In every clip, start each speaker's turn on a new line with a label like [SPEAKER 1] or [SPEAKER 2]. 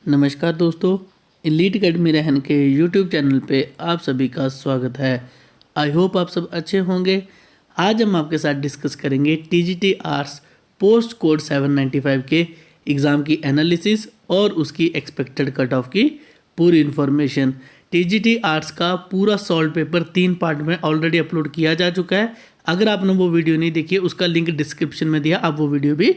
[SPEAKER 1] नमस्कार दोस्तों, elite academy रहन के यूट्यूब चैनल पे आप सभी का स्वागत है। आई होप आप सब अच्छे होंगे। आज हम आपके साथ डिस्कस करेंगे टीजीटी आर्ट्स पोस्ट कोड 795 के एग्ज़ाम की एनालिसिस और उसकी एक्सपेक्टेड कट ऑफ की पूरी इन्फॉर्मेशन। टीजीटी आर्ट्स का पूरा सॉल्व पेपर 3 पार्ट में ऑलरेडी अपलोड किया जा चुका है। अगर आपने वो वीडियो नहीं देखी है, उसका लिंक डिस्क्रिप्शन में दिया, आप वो वीडियो भी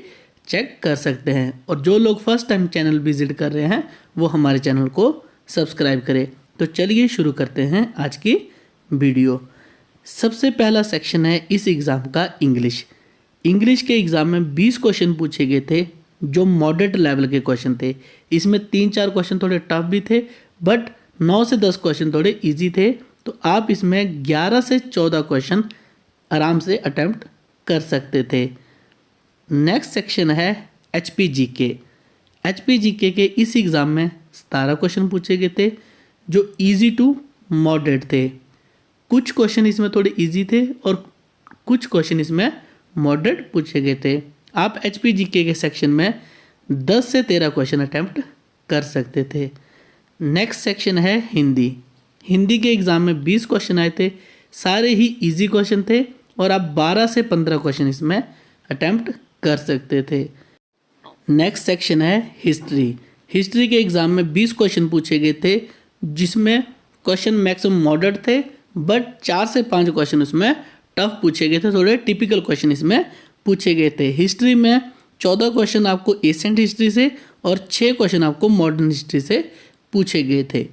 [SPEAKER 1] चेक कर सकते हैं। और जो लोग फर्स्ट टाइम चैनल विजिट कर रहे हैं वो हमारे चैनल को सब्सक्राइब करें। तो चलिए शुरू करते हैं आज की वीडियो। सबसे पहला सेक्शन है इस एग्ज़ाम का इंग्लिश। इंग्लिश के एग्ज़ाम में 20 क्वेश्चन पूछे गए थे जो मॉडरेट लेवल के क्वेश्चन थे। इसमें 3-4 क्वेश्चन थोड़े टफ भी थे, बट 9 से 10 क्वेश्चन थोड़े ईजी थे। तो आप इसमें 11 से 14 क्वेश्चन आराम से अटैम्प्ट कर सकते थे। नेक्स्ट सेक्शन है HPGK। HPGK के इस एग्ज़ाम में 17 क्वेश्चन पूछे गए थे जो इजी टू मॉडरेट थे। कुछ क्वेश्चन इसमें थोड़े इजी थे और कुछ क्वेश्चन इसमें मॉडरेट पूछे गए थे। आप HPGK के सेक्शन में 10 से 13 क्वेश्चन अटैम्प्ट कर सकते थे। नेक्स्ट सेक्शन है हिंदी। हिंदी के एग्ज़ाम में 20 क्वेश्चन आए थे, सारे ही इजी क्वेश्चन थे और आप 12 से 15 क्वेश्चन इसमें अटैम्प्ट कर सकते थे। नेक्स्ट सेक्शन है हिस्ट्री। हिस्ट्री के एग्ज़ाम में 20 क्वेश्चन पूछे गए थे जिसमें क्वेश्चन मैक्सिमम मॉडरेट थे, बट 4 से 5 क्वेश्चन उसमें टफ पूछे गए थे, थोड़े टिपिकल क्वेश्चन इसमें पूछे गए थे। हिस्ट्री में 14 क्वेश्चन आपको एशियंट हिस्ट्री से और 6 क्वेश्चन आपको मॉडर्न हिस्ट्री से पूछे गए थे।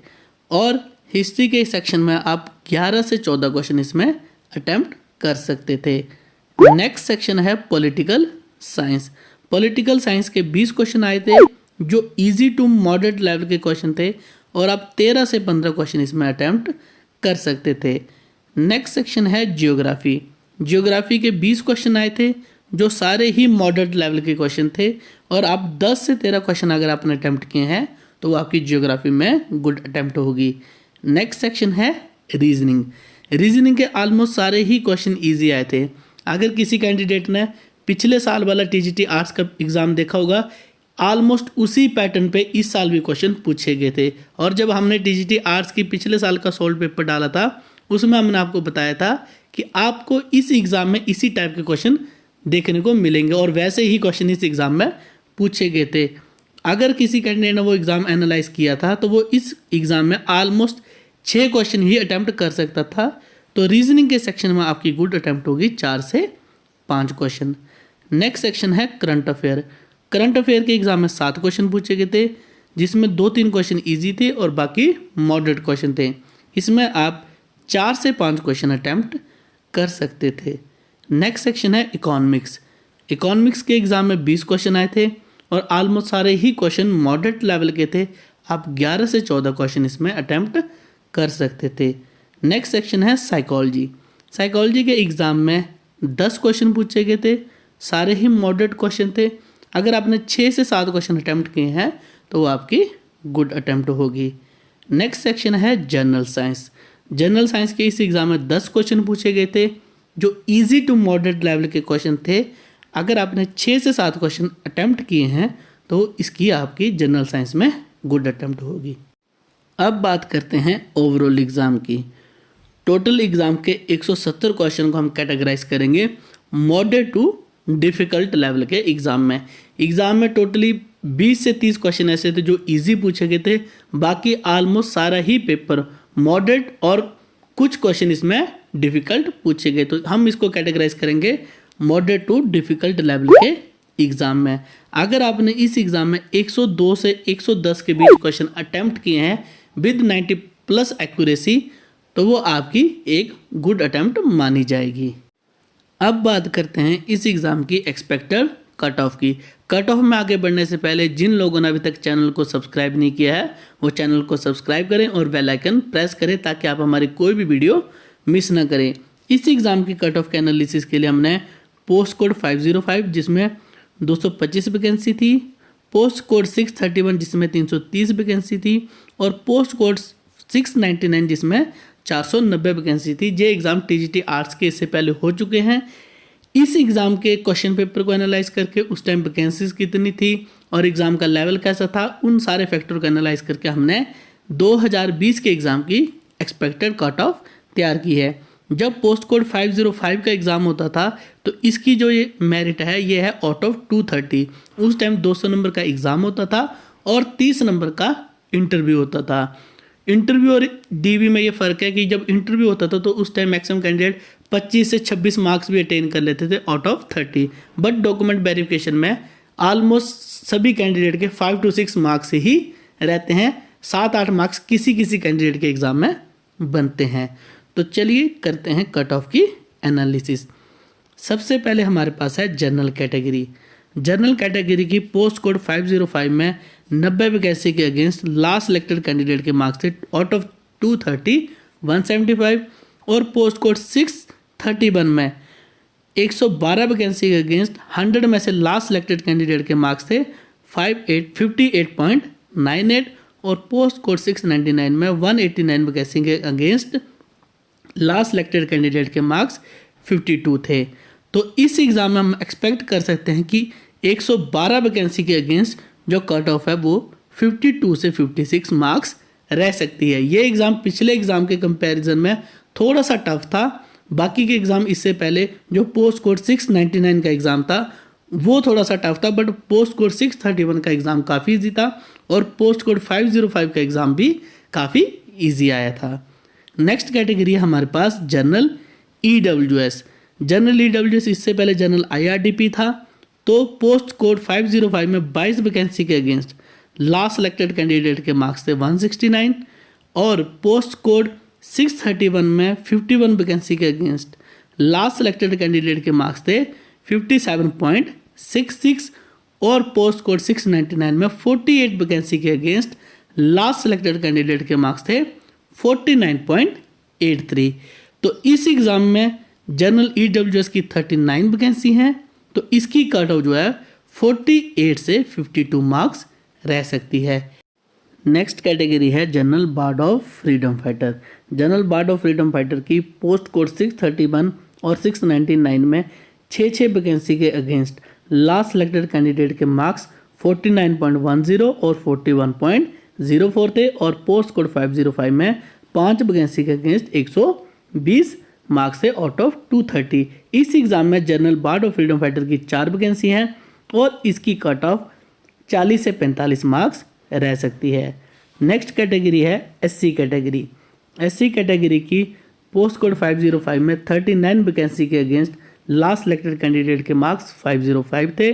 [SPEAKER 1] और हिस्ट्री के सेक्शन में आप 11 से 14 क्वेश्चन इसमें अटैम्प्ट कर सकते थे। नेक्स्ट सेक्शन है पॉलिटिकल साइंस। पॉलिटिकल साइंस के 20 क्वेश्चन आए थे जो इजी टू मॉडरेट लेवल के क्वेश्चन थे और आप 13 से 15 क्वेश्चन इसमें अटैम्प्ट कर सकते थे। नेक्स्ट सेक्शन है जियोग्राफी। जियोग्राफी के 20 क्वेश्चन आए थे जो सारे ही मॉडरेट लेवल के क्वेश्चन थे और आप 10 से 13 क्वेश्चन अगर आपने अटैम्प्ट किए हैं तो आपकी जियोग्राफी में गुड अटैम्प्ट होगी। नेक्स्ट सेक्शन है रीजनिंग। रीजनिंग के ऑलमोस्ट सारे ही क्वेश्चन ईजी आए थे। अगर किसी कैंडिडेट ने पिछले साल वाला टीजीटी आर्ट्स का एग्ज़ाम देखा होगा, ऑलमोस्ट उसी पैटर्न पे इस साल भी क्वेश्चन पूछे गए थे। और जब हमने टीजीटी आर्ट्स की पिछले साल का सॉल्व पेपर डाला था उसमें हमने आपको बताया था कि आपको इस एग्ज़ाम में इसी टाइप के क्वेश्चन देखने को मिलेंगे और वैसे ही क्वेश्चन इस एग्ज़ाम में पूछे गए थे। अगर किसी कैंडिडेट ने वो एग्ज़ाम एनालाइज किया था तो वो इस एग्ज़ाम में ऑलमोस्ट 6 क्वेश्चन ही अटैम्प्ट कर सकता था। तो रीजनिंग के सेक्शन में आपकी गुड अटैम्प्ट होगी 4 से 5 क्वेश्चन। नेक्स्ट सेक्शन है करंट अफेयर। करंट अफेयर के एग्ज़ाम में 7 क्वेश्चन पूछे गए थे जिसमें 2-3 क्वेश्चन इजी थे और बाकी मॉडरेट क्वेश्चन थे। इसमें आप 4 से 5 क्वेश्चन अटैम्प्ट कर सकते थे। नेक्स्ट सेक्शन है इकोनॉमिक्स। इकोनॉमिक्स के एग्ज़ाम में 20 क्वेश्चन आए थे और ऑलमोस्ट सारे ही क्वेश्चन मॉडरेट लेवल के थे। आप 11 से 14 क्वेश्चन इसमें अटैम्प्ट कर सकते थे। नेक्स्ट सेक्शन है साइकोलॉजी। साइकोलॉजी के एग्ज़ाम में 10 क्वेश्चन पूछे गए थे, सारे ही मॉडरेट क्वेश्चन थे। अगर आपने 6 से 7 क्वेश्चन अटैम्प्ट किए हैं तो वो आपकी गुड अटैम्प्ट होगी। नेक्स्ट सेक्शन है जनरल साइंस। जनरल साइंस के इस एग्ज़ाम में 10 क्वेश्चन पूछे गए थे जो इजी टू मॉडरेट लेवल के क्वेश्चन थे। अगर आपने 6 से 7 क्वेश्चन अटैम्प्ट किए हैं तो इसकी आपकी जनरल साइंस में गुड अटैम्प्ट होगी। अब बात करते हैं ओवरऑल एग्ज़ाम की। टोटल एग्ज़ाम के 170 क्वेश्चन को हम कैटेगराइज करेंगे मॉडरेट टू डिफ़िकल्ट लेवल के एग्ज़ाम में। एग्ज़ाम में टोटली 20 से 30 क्वेश्चन ऐसे थे जो इजी पूछे गए थे, बाकी ऑलमोस्ट सारा ही पेपर मॉडरेट और कुछ क्वेश्चन इसमें डिफ़िकल्ट पूछे गए। तो हम इसको कैटेगराइज करेंगे मॉडरेट टू डिफ़िकल्ट लेवल के एग्ज़ाम में। अगर आपने इस एग्ज़ाम में 102 से 110 के बीच क्वेश्चन अटैम्प्ट किए हैं विद 90+ एक्यूरेसी तो वो आपकी एक गुड अटैम्प्ट मानी जाएगी। अब बात करते हैं इस एग्ज़ाम की एक्सपेक्टेड कट ऑफ की। कट ऑफ में आगे बढ़ने से पहले जिन लोगों ने अभी तक चैनल को सब्सक्राइब नहीं किया है वो चैनल को सब्सक्राइब करें और बेल आइकन प्रेस करें ताकि आप हमारी कोई भी वीडियो मिस ना करें। इस एग्ज़ाम की कट ऑफ के एनालिसिस के लिए हमने पोस्ट कोड 505 जिसमें 225 वैकेंसी थी, पोस्ट कोड 631 जिसमें 330 वैकेंसी थी और पोस्ट कोड 699 जिसमें 490 वैकेंसी थी। ये एग्ज़ाम टीजीटी आर्ट्स के इससे पहले हो चुके हैं। इस एग्ज़ाम के क्वेश्चन पेपर को एनालाइज करके उस टाइम वैकेंसीज कितनी थी और एग्ज़ाम का लेवल कैसा था, उन सारे फैक्टर को एनालाइज करके हमने 2020 के एग्ज़ाम की एक्सपेक्टेड कट ऑफ तैयार की है। जब पोस्ट कोड 505 का एग्ज़ाम होता था तो इसकी जो ये मेरिट है ये है आउट ऑफ 230। उस टाइम 200 नंबर का एग्ज़ाम होता था और 30 नंबर का इंटरव्यू होता था। इंटरव्यू और डीवी में ये फ़र्क है कि जब इंटरव्यू होता था तो उस टाइम मैक्सिमम कैंडिडेट 25 से 26 मार्क्स भी अटेन कर लेते थे out of 30, but document verification में ऑलमोस्ट सभी कैंडिडेट के 5 to 6 मार्क्स ही रहते हैं, 7-8 मार्क्स किसी किसी कैंडिडेट के एग्ज़ाम में बनते हैं। तो चलिए करते हैं कट ऑफ की एनालिसिस। सबसे पहले हमारे पास है जनरल कैटेगरी। जनरल कैटेगरी की पोस्ट कोड 505 में 90 वैकेंसी के अगेंस्ट लास्ट सिलेक्टेड कैंडिडेट के मार्क्स थे आउट ऑफ 230 175, और पोस्ट कोड 631 में 112 वैकेंसी के अगेंस्ट 100 में से लास्ट सिलेक्टेड कैंडिडेट के मार्क्स थे 58.98, और पोस्ट कोड 699 में 189 वैकेंसी के अगेंस्ट लास्ट सिलेक्टेड कैंडिडेट के मार्क्स 52 थे। तो इस एग्ज़ाम में हम एक्सपेक्ट कर सकते हैं कि 112 वैकेंसी के अगेंस्ट जो कट ऑफ है वो 52 से 56 मार्क्स रह सकती है। ये एग्ज़ाम पिछले एग्ज़ाम के कंपैरिजन में थोड़ा सा टफ था। बाकी के एग्ज़ाम इससे पहले जो पोस्ट कोड 699 का एग्ज़ाम था वो थोड़ा सा टफ था, बट पोस्ट कोड 631 का एग्ज़ाम काफ़ी ईजी था और पोस्ट कोड 505 का एग्ज़ाम भी काफ़ी ईजी आया था। नेक्स्ट कैटेगरी है हमारे पास जनरल EWS। जनरल EWS इससे पहले जनरल IRDP था। तो पोस्ट कोड 505 में 22 वैकेंसी के अगेंस्ट लास्ट सिलेक्टेड कैंडिडेट के मार्क्स थे 169, और पोस्ट कोड 631 में 51 वैकेंसी के अगेंस्ट लास्ट सिलेक्टेड कैंडिडेट के मार्क्स थे 57.66, और पोस्ट कोड 699 में 48 वैकेंसी के अगेंस्ट लास्ट सिलेक्टेड कैंडिडेट के मार्क्स थे 49.83। तो इस एग्ज़ाम में जनरल EWS की 39 वैकेंसी हैं, तो इसकी कट ऑफ जो है 48 से 52 मार्क्स रह सकती है। नेक्स्ट कैटेगरी है general ward of freedom fighter. General ward of freedom fighter की पोस्ट कोड 631 और 699 में 6 वैकेंसी के अगेंस्ट लास्ट सिलेक्टेड कैंडिडेट के मार्क्स 49.10 और 41.04 थे, और पोस्ट कोड 505 में 5 वैकेंसी के अगेंस्ट 120 मार्क्स थे आउट ऑफ 230। इस एग्ज़ाम में general ward of freedom fighter की 4 वैकेंसी हैं और इसकी कट ऑफ 40 से 45 मार्क्स रह सकती है। नेक्स्ट कैटेगरी है SC कैटेगरी। SC कैटेगरी की पोस्ट कोड 505 में 39 वैकेंसी के अगेंस्ट लास्ट सिलेक्टेड कैंडिडेट के मार्क्स 505 थे,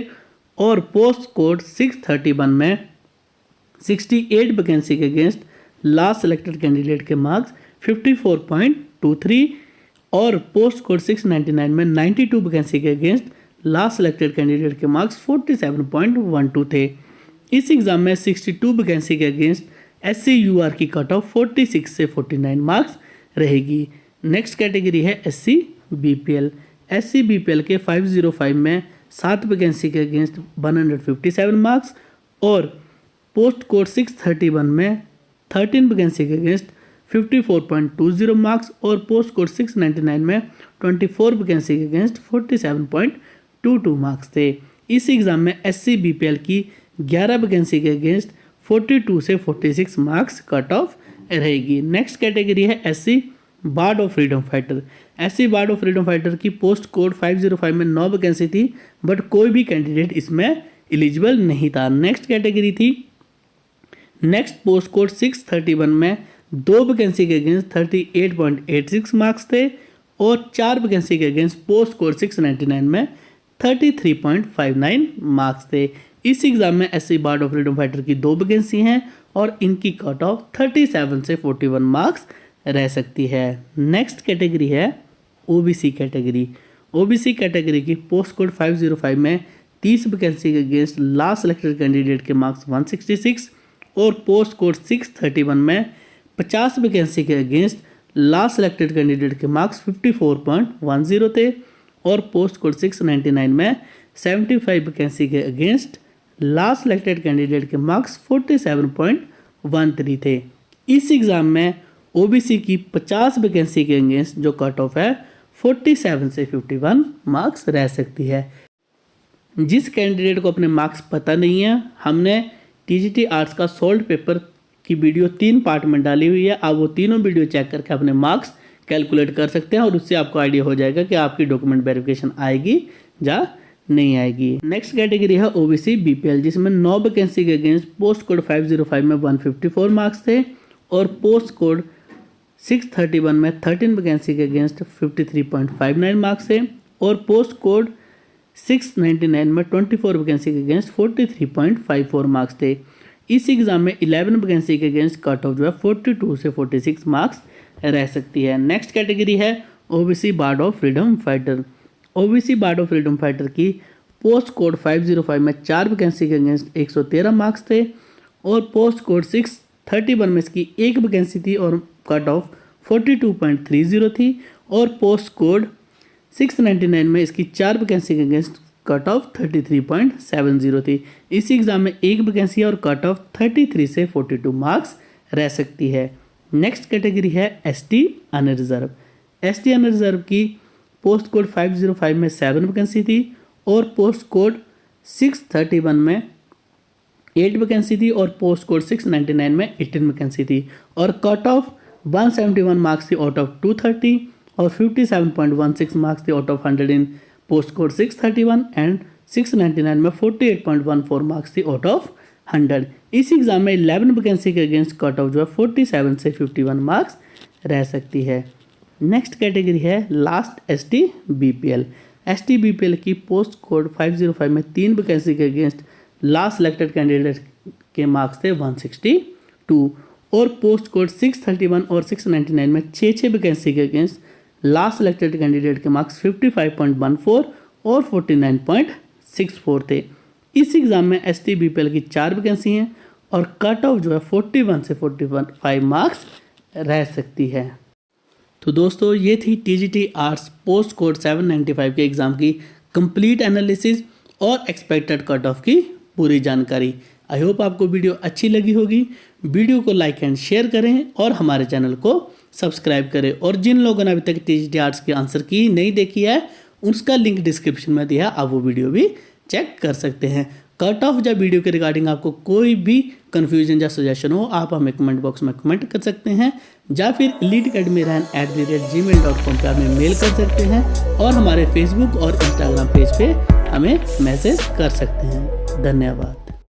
[SPEAKER 1] और पोस्ट कोड 631 में 68 वैकेंसी के अगेंस्ट लास्ट सिलेक्टेड कैंडिडेट के मार्क्स 54.23, और पोस्ट कोड 699 में 92 वैकेंसी के अगेंस्ट लास्ट सिलेक्टेड कैंडिडेट के मार्क्स 47.12 थे। इस एग्ज़ाम में 62 वैकेंसी के अगेंस्ट SCUR की कट ऑफ 46 से 49 मार्क्स रहेगी। नेक्स्ट कैटेगरी है SC BPL। SC BPL के 505 में 7 वैकेंसी के अगेंस्ट 157 मार्क्स, और पोस्ट कोड 631 में 13 वैकेंसी के अगेंस्ट 54.20 मार्क्स, और पोस्ट कोड 699 में 24 वैकेंसी के अगेंस्ट 47.22 मार्क्स थे। इस एग्ज़ाम में SC BPL की 11 वैकेंसी के अगेंस्ट 42 से 46 मार्क्स कट ऑफ रहेगी। नेक्स्ट कैटेगरी है SC ward of freedom fighter. SC ward of freedom fighter की पोस्ट कोड 505 में 9 वैकेंसी थी, बट कोई भी कैंडिडेट इसमें एलिजिबल नहीं था। नेक्स्ट कैटेगरी थी नेक्स्ट पोस्ट कोड 631 में 2 वैकेंसी के अगेंस्ट 38.86 मार्क्स थे, और 4 वैकेंसी के अगेंस्ट पोस्ट कोड 699 में 33.59 मार्क्स थे। इस एग्ज़ाम में SC ward of freedom fighter की 2 वैकेंसी हैं और इनकी कट ऑफ 37 से 41 मार्क्स रह सकती है। नेक्स्ट कैटेगरी है OBC कैटेगरी। OBC कैटेगरी की पोस्ट कोड 505 में 30 वैकेंसी के अगेंस्ट लास्ट सिलेक्टेड कैंडिडेट के मार्क्स 166, और पोस्ट कोड 631 में 50 वैकेंसी के अगेंस्ट लास्ट सिलेक्टेड कैंडिडेट के मार्क्स 54.10 थे, और पोस्ट कोड 699 में 75 वैकेंसी के अगेंस्ट लास्ट सिलेक्टेड कैंडिडेट के मार्क्स 47.13 थे। इस एग्ज़ाम में OBC की 50 वैकेंसी के अगेंस्ट जो कट ऑफ है 47 से 51 मार्क्स रह सकती है। जिस कैंडिडेट को अपने मार्क्स पता नहीं है, हमने टीजीटी आर्ट्स का सोल्ड पेपर की वीडियो 3 पार्ट में डाली हुई है। आप वो तीनों वीडियो चेक करके अपने मार्क्स कैलकुलेट कर सकते हैं और उससे आपको आइडिया हो जाएगा कि आपकी डॉक्यूमेंट वेरिफिकेशन आएगी या नहीं आएगी। नेक्स्ट कैटेगरी है ओबीसी बीपीएल, जिसमें 9 वैकेंसी के अगेंस्ट पोस्ट कोड 505 में 154 मार्क्स थे और पोस्ट कोड 631 में 13 वैकेंसी के अगेंस्ट 53.59 मार्क्स थे और पोस्ट कोड 699 में 24 वैकेंसी के अगेंस्ट 43.54 मार्क्स थे। इस एग्जाम में 11 वैकेंसी के अगेंस्ट कट ऑफ जो है 42 से 46 मार्क्स रह सकती है। नेक्स्ट कैटेगरी है OBC ward of freedom fighter. OBC ward of freedom fighter की पोस्ट कोड 505 में 4 वैकेंसी के अगेंस्ट 113 मार्क्स थे और पोस्ट कोड 631 में इसकी 1 वैकेंसी थी और कट ऑफ 42.30 थी और पोस्ट कोड 699 में इसकी 4 वैकेंसी के अगेंस्ट कट ऑफ 33.70 थी। इस एग्ज़ाम में 1 वैकेंसी और कट ऑफ 33 से 42 मार्क्स रह सकती है। नेक्स्ट कैटेगरी है एसटी अनरिजर्व। एसटी अनरिजर्व की पोस्ट कोड 505 में 7 वैकेंसी थी और पोस्ट कोड 631 में 8 वैकेंसी थी और पोस्ट कोड 699 में 18 वैकेंसी थी और कट ऑफ 171 मार्क्स थी आउट ऑफ 230 और 57.16 मार्क्स थी out of 100 in post code 631 and 699 में 48.14 मार्क्स थी आउट ऑफ 100। इस एग्ज़ाम में 11 वैकेंसी के अगेंस्ट कट ऑफ जो है 47 से 51 मार्क्स रह सकती है। नेक्स्ट कैटेगरी है last ST BPL. ST BPL की पोस्ट कोड 505 में 3 वैकेंसी के अगेंस्ट लास्ट सिलेक्टेड कैंडिडेट के मार्क्स थे 162 और पोस्ट कोड 631 और 699 में 6 वैकेंसी के अगेंस्ट लास्ट सिलेक्टेड कैंडिडेट के मार्क्स 55.14 और 49.64 थे। इस एग्ज़ाम में एसटी बीपीएल की 4 वैकेंसी हैं और कट ऑफ जो है 41 से 45 मार्क्स रह सकती है। तो दोस्तों ये थी टीजीटी आर्ट्स पोस्ट कोड 795 के एग्ज़ाम की कंप्लीट एनालिसिस और एक्सपेक्टेड कट ऑफ की पूरी जानकारी। आई होप आपको वीडियो अच्छी लगी होगी। वीडियो को लाइक एंड शेयर करें और हमारे चैनल को सब्सक्राइब करें और जिन लोगों ने अभी तक टीजीटी आर्ट्स के आंसर की नहीं देखी है उसका लिंक डिस्क्रिप्शन में दिया है, आप वो वीडियो भी चेक कर सकते हैं। कट ऑफ या वीडियो के रिगार्डिंग आपको कोई भी कन्फ्यूजन या सजेशन हो आप हमें कमेंट बॉक्स में कमेंट कर सकते हैं या फिर eliteacademyran@gmail.com पे हमें मेल कर सकते हैं और हमारे फेसबुक और इंस्टाग्राम पेज पे हमें मैसेज कर सकते हैं। धन्यवाद।